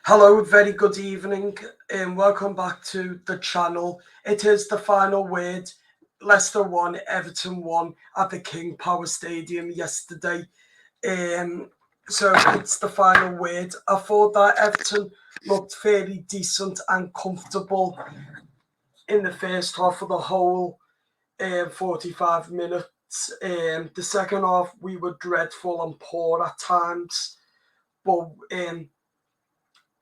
Hello, very good evening, and welcome back to the channel. It is the final word. Leicester won, Everton won at the King Power Stadium yesterday. Um, so it's the final word. I thought that Everton looked fairly decent and comfortable in the first half of the whole 45 minutes. The second half, we were dreadful and poor at times, but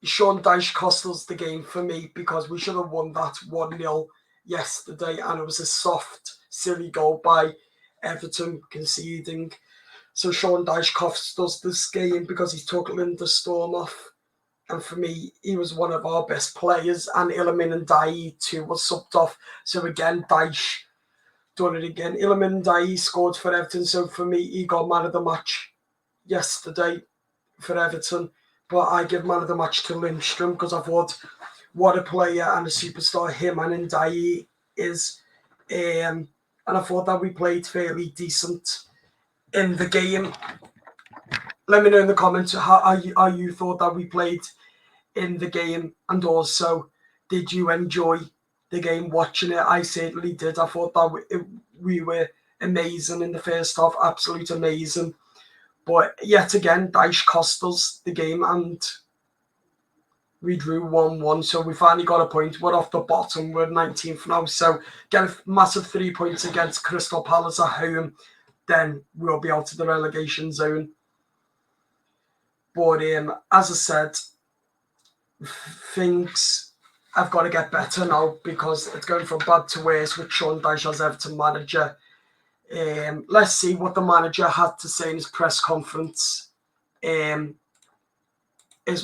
Sean Dyche cost us the game for me because we should have won that 1-0 yesterday, and it was a soft, silly goal by Everton conceding. So Sean Dyche cost us this game because he took Linda Storm off. And for me, he was one of our best players, and Iliman and Dyche too was subbed off. So again, Dyche done it again. Iliman and Dyche scored for Everton, so for me, he got man of the match yesterday for Everton. But I give man of the match to Lindstrom because I thought what a player and a superstar him and Dyche is. And I thought that we played fairly decent in the game. Let me know in the comments how you thought that we played in the game, and also did you enjoy the game watching it? I certainly did. I thought that we were amazing in the first half, absolute amazing. But yet again, Dyche cost us the game, and we drew 1-1. So we finally got a point. We're off the bottom. We're 19th now. So get a massive 3 points against Crystal Palace at home. Then we'll be out of the relegation zone. But as I said, things have got to get better now because it's going from bad to worse with Sean Dyche as Everton manager. Let's see what the manager had to say in his press conference. His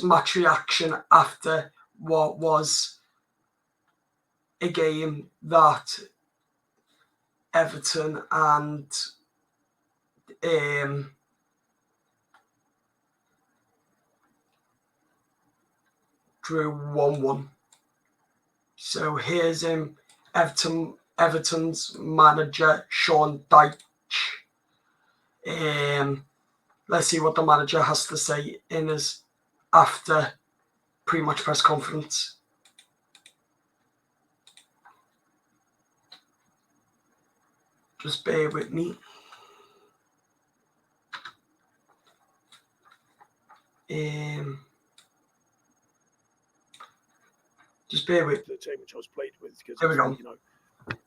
match reaction after what was a game that Everton and drew 1-1. So here's Everton's manager, Sean Dyche. Let's see what the manager has to say in his after pre-match press conference. Just bear with me. Just bear with the team which I was pleased with because There we go.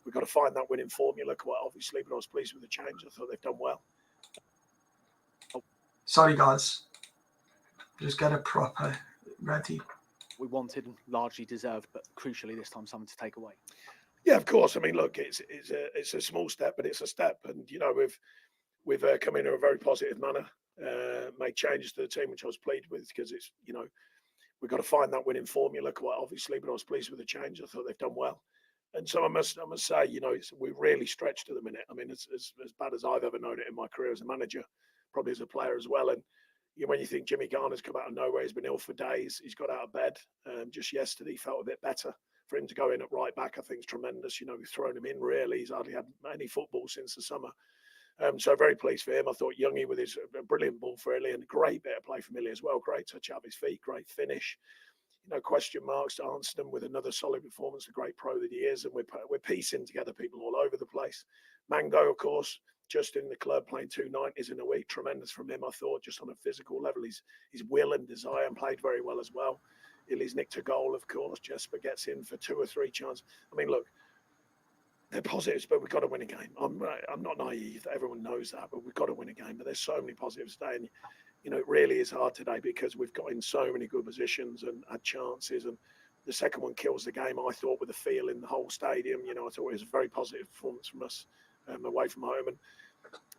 We've got to find that winning formula quite obviously, but I was pleased with the change. I thought they've done well. Sorry guys, just get it proper ready. We wanted and largely deserved, but crucially this time something to take away. Yeah, of course. I mean, look, it's a small step, but it's a step, and we've come in a very positive manner, made changes to the team which I was pleased with because it's we've got to find that winning formula quite obviously, but I was pleased with the change. I thought they've done well. And so I must say, we're really stretched at the minute. I mean, it's as bad as I've ever known it in my career as a manager, probably as a player as well. And when you think Jimmy Garner's come out of nowhere, he's been ill for days. He's got out of bed just yesterday, felt a bit better. For him to go in at right back, I think is tremendous. We've thrown him in really. He's hardly had any football since the summer. So very pleased for him. I thought Youngie with his brilliant ball for Illy and a great bit of play from Illy as well. Great touch out of his feet, great finish. Question marks to Armstrong with another solid performance, the great pro that he is, and we're piecing together people all over the place. Mango, of course, just in the club playing 2 90s in a week, tremendous from him. I thought just on a physical level, his will and desire, and played very well as well. Illy's nicked a goal, of course. Jesper gets in for 2 or 3 chances. I mean, look, they're positives, but we've got to win a game. I'm not naive. Everyone knows that, but we've got to win a game. But there's so many positives today. And it really is hard today because we've got in so many good positions and had chances. And the second one kills the game, I thought, with the feel in the whole stadium. I thought it was a very positive performance from us away from home. And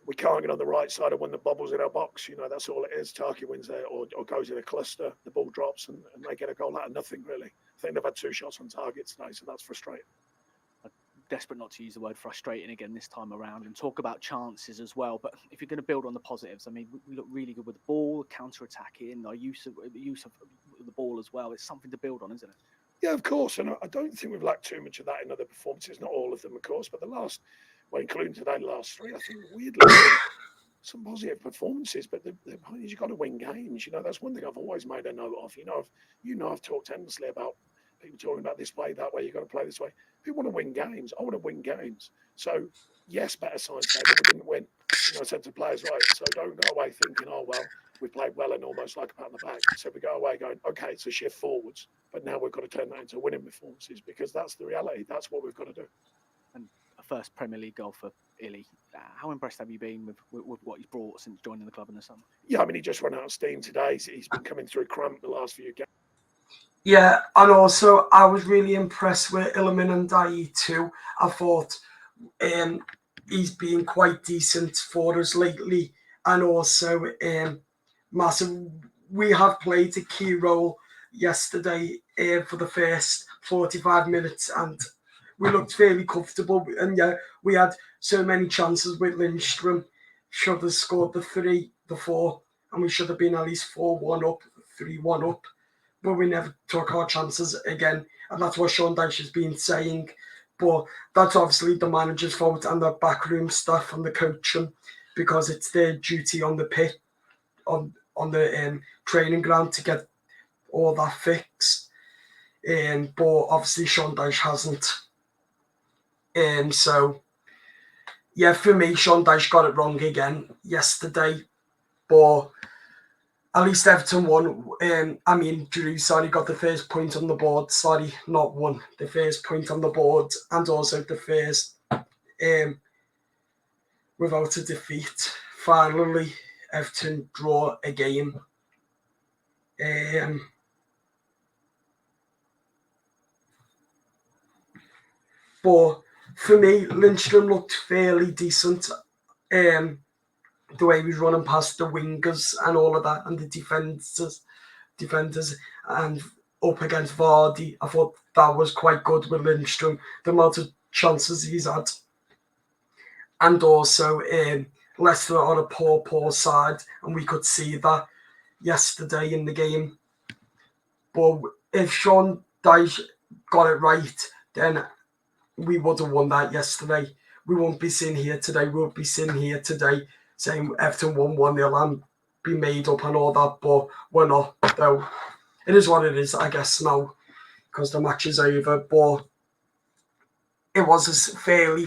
we can't get on the right side of when the bubble's in our box. That's all it is. Tarky wins there or goes in a cluster. The ball drops and they get a goal out of nothing, really. I think they've had 2 shots on target today, so that's frustrating. Desperate not to use the word frustrating again this time around and talk about chances as well. But if you're going to build on the positives, I mean, we look really good with the ball, counter-attacking, our use of the ball as well. It's something to build on, isn't it? Yeah, of course. And I don't think we've lacked too much of that in other performances. Not all of them, of course, but including today, the last 3, I think weirdly some positive performances, but you've got to win games. You know, that's one thing I've always made a note of. I've talked endlessly about people talking about this way, that way, you've got to play this way. Who want to win games? I want to win games. So, yes, better science day, but we didn't win. I said to players, right, so don't go away thinking, oh, well, we played well and almost like a pat on the back. So we go away going, okay, it's a shift forwards, but now we've got to turn that into winning performances, because that's the reality. That's what we've got to do. And a first Premier League goal for Illy. How impressed have you been with what he's brought since joining the club in the summer? Yeah, I mean, he just ran out of steam today. He's been coming through cramp the last few games. Yeah, and also I was really impressed with Iliman and Dyche too. I thought he's been quite decent for us lately, and also massive. We have played a key role yesterday for the first 45 minutes, and we looked fairly comfortable. And yeah, we had so many chances with Lindstrom. Should have scored the 3, the 4, and we should have been at least 4-1 up, 3-1 up. But we never took our chances again. And that's what Sean Dyche has been saying. But that's obviously the manager's fault and the backroom staff and the coaching, because it's their duty on the pitch, on the training ground, to get all that fixed. But obviously Sean Dyche hasn't. So, yeah, for me, Sean Dyche got it wrong again yesterday. But at least Everton won. Drew's got the first point on the board. Sorry, not one. The first point on the board, and also the first without a defeat. Finally, Everton draw a game. But for me, Lindstrom looked fairly decent. The way he was running past the wingers and all of that, and the defenders, and up against Vardy, I thought that was quite good with Lindstrom, the amount of chances he's had. And also, Leicester are a poor side, and we could see that yesterday in the game. But if Sean Dyche got it right, then we would have won that yesterday. We won't be sitting here today. We'll be sitting here today saying Everton won 1-0 and be made up and all that, but we're not, though. It is what it is, I guess, now, because the match is over. But it was a fairly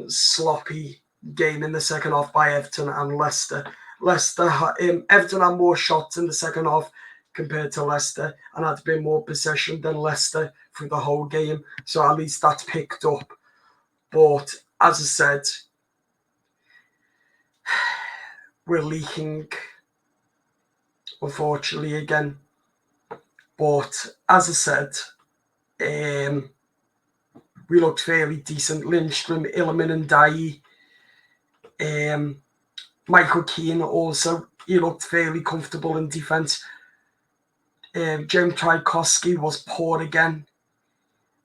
sloppy game in the second half by Everton and Leicester. Everton had more shots in the second half compared to Leicester, and had a bit more possession than Leicester through the whole game. So at least that's picked up. But as I said, we're leaking, unfortunately, again. But as I said, we looked fairly decent. Lindstrom, Iliman and Dyche. Michael Keane also, he looked fairly comfortable in defence. Jim Tchaikovsky was poor again.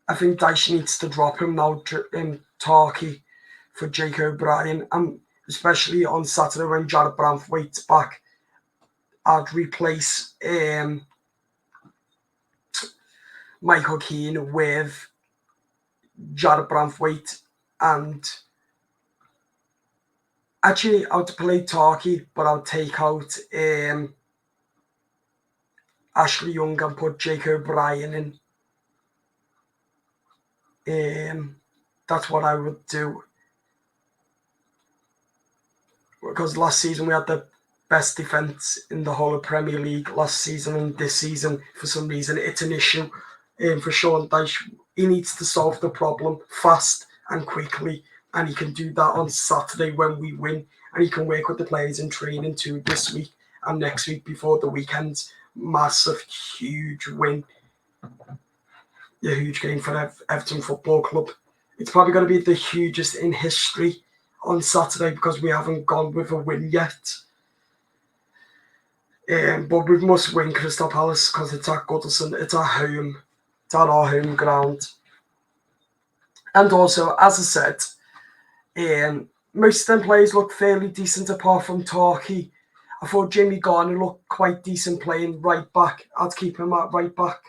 I think Dyche needs to drop him now in Turkey for Jake O'Brien. Especially on Saturday when Jared Branthwaite's back, I'd replace Michael Keane with Jared Branthwaite, and actually I would play Turkey, but I'll take out Ashley Young and put Jake O'Brien in. That's what I would do. Because last season we had the best defence in the whole of Premier League last season, and this season, for some reason, it's an issue for Sean Dyche. He needs to solve the problem fast and quickly, and he can do that on Saturday when we win, and he can work with the players in training too this week and next week before the weekend. Massive, huge win. A huge game for Everton Football Club. It's probably going to be the hugest in history on Saturday, because we haven't gone with a win yet. But we must win Crystal Palace because it's at Goodison. It's at home. It's at our home ground. And also, as I said, most of them players look fairly decent apart from Turkey. I thought Jamie Garner looked quite decent playing right back. I'd keep him at right back.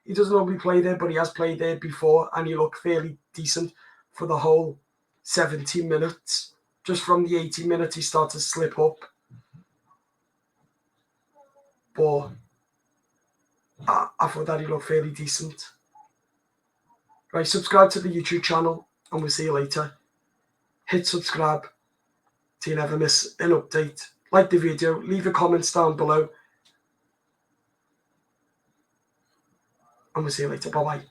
He doesn't normally play there, but he has played there before, and he looked fairly decent for the whole 70 minutes. just from the 80 minutes he started to slip up. But I thought that he looked fairly decent. Right, subscribe to the YouTube channel and we'll see you later. Hit subscribe so you never miss an update. Like the video, leave your comments down below. And we'll see you later. Bye-bye.